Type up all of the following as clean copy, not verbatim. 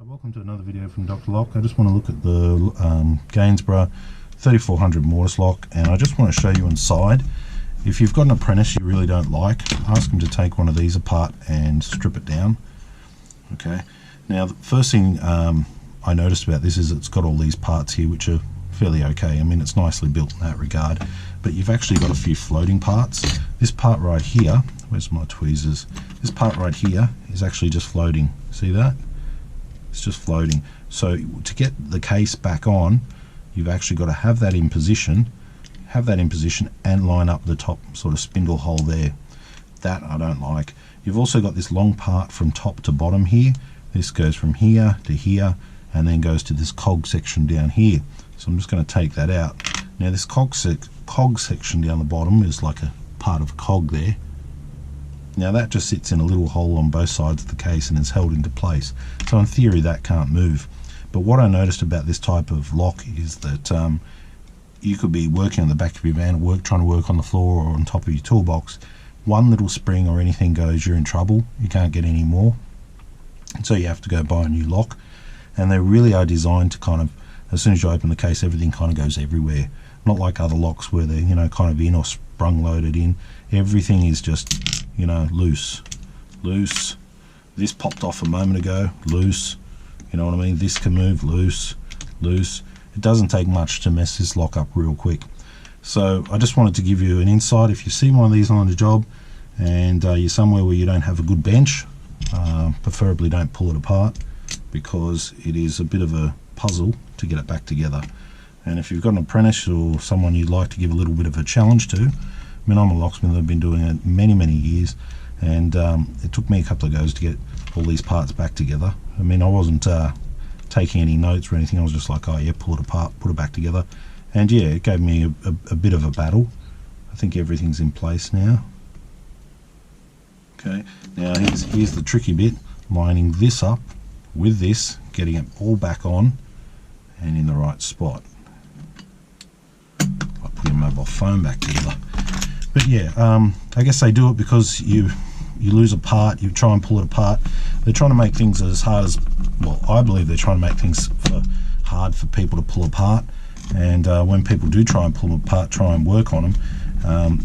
Welcome to another video from Dr. Lock. I just want to look at the Gainsborough 3400 mortise lock, and I just want to show you inside. If you've got an apprentice you really don't like, ask him to take one of these apart and strip it down. Okay, now the first thing I noticed about this is it's got all these parts here which are fairly okay. I mean, it's nicely built in that regard, but you've actually got a few floating parts. This part right here, where's my tweezers? This part right here is actually just floating. See that? It's just floating. So to get the case back on, you've actually got to have that in position, and line up the top sort of spindle hole there. That I don't like. You've also got this long part from top to bottom here. This goes from here to here and then goes to this cog section down here. So I'm just going to take that out. Now this cog section down the bottom is like a part of a cog there. Now that just sits in a little hole on both sides of the case and is held into place. So in theory that can't move. But what I noticed about this type of lock is that you could be working on the back of your van at work, trying to work on the floor or on top of your toolbox. One little spring or anything goes, you're in trouble. You can't get any more. And so you have to go buy a new lock. And they really are designed to kind of, as soon as you open the case, everything kind of goes everywhere. Not like other locks where they're, you know, kind of in or sprung loaded in. Everything is just, you know, loose. This popped off a moment ago, loose. You know what I mean? This can move, loose. It doesn't take much to mess this lock up real quick. So I just wanted to give you an insight. If you see one of these on the job and you're somewhere where you don't have a good bench, preferably don't pull it apart, because it is a bit of a puzzle to get it back together. And if you've got an apprentice or someone you'd like to give a little bit of a challenge to, I mean, I'm a locksmith, I've been doing it many years, and it took me a couple of goes to get all these parts back together. I mean, I wasn't taking any notes or anything. I was just like, oh yeah, pull it apart, put it back together. And yeah, it gave me a bit of a battle. I think everything's in place now. Okay, now here's the tricky bit, lining this up with this, getting it all back on and in the right spot. I'll put your mobile phone back together. But yeah, I guess they do it because you lose a part, you try and pull it apart. They're trying to make things as hard as, well, I believe they're trying to make things hard for people to pull apart. And when people do try and pull them apart, try and work on them,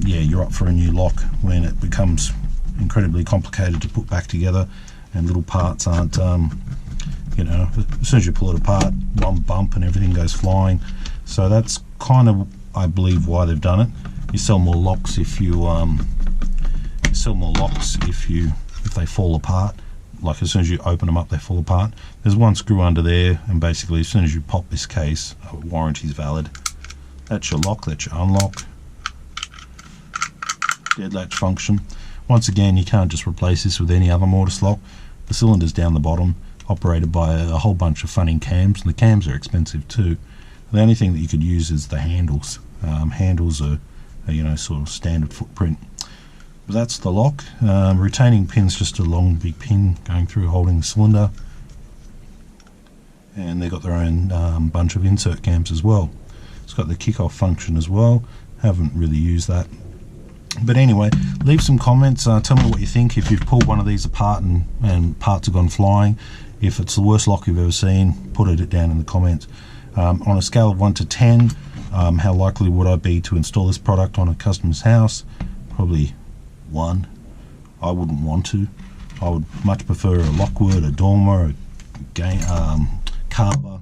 yeah, you're up for a new lock when it becomes incredibly complicated to put back together, and little parts aren't, you know, as soon as you pull it apart, one bump and everything goes flying. So that's kind of, I believe, why they've done it. You sell more locks if if they fall apart. Like as soon as you open them up, they fall apart. There's one screw under there, and basically as soon as you pop this case, warranty's valid. That's your lock, that's your unlock. Dead latch function. Once again, you can't just replace this with any other mortise lock. The cylinder's down the bottom, operated by a whole bunch of funny cams, and the cams are expensive too. The only thing that you could use is the handles. Handles are, you know, sort of standard footprint. But that's the lock. Retaining pin's just a long big pin going through holding the cylinder, and they've got their own bunch of insert cams as well. It's got the kick-off function as well. Haven't really used that. But anyway, leave some comments, tell me what you think. If you've pulled one of these apart and parts have gone flying, if it's the worst lock you've ever seen, put it down in the comments. On a scale of 1 to 10, how likely would I be to install this product on a customer's house? Probably 1. I wouldn't want to. I would much prefer a Lockwood, a Dormer, a Carver,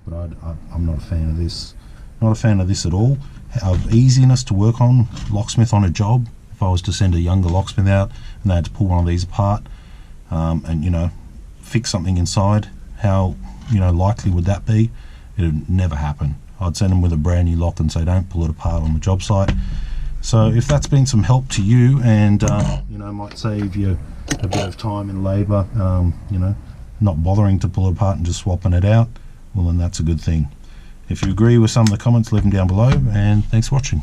but I'm not a fan of this. Not a fan of this at all. Of easiness to work on, locksmith on a job. If I was to send a younger locksmith out and they had to pull one of these apart and, you know, fix something inside, how, you know, likely would that be? It would never happen. I'd send them with a brand new lock and say don't pull it apart on the job site. So if that's been some help to you, and you know, might save you a bit of time and labour, you know, not bothering to pull it apart and just swapping it out, well then that's a good thing. If you agree with some of the comments, leave them down below, and thanks for watching.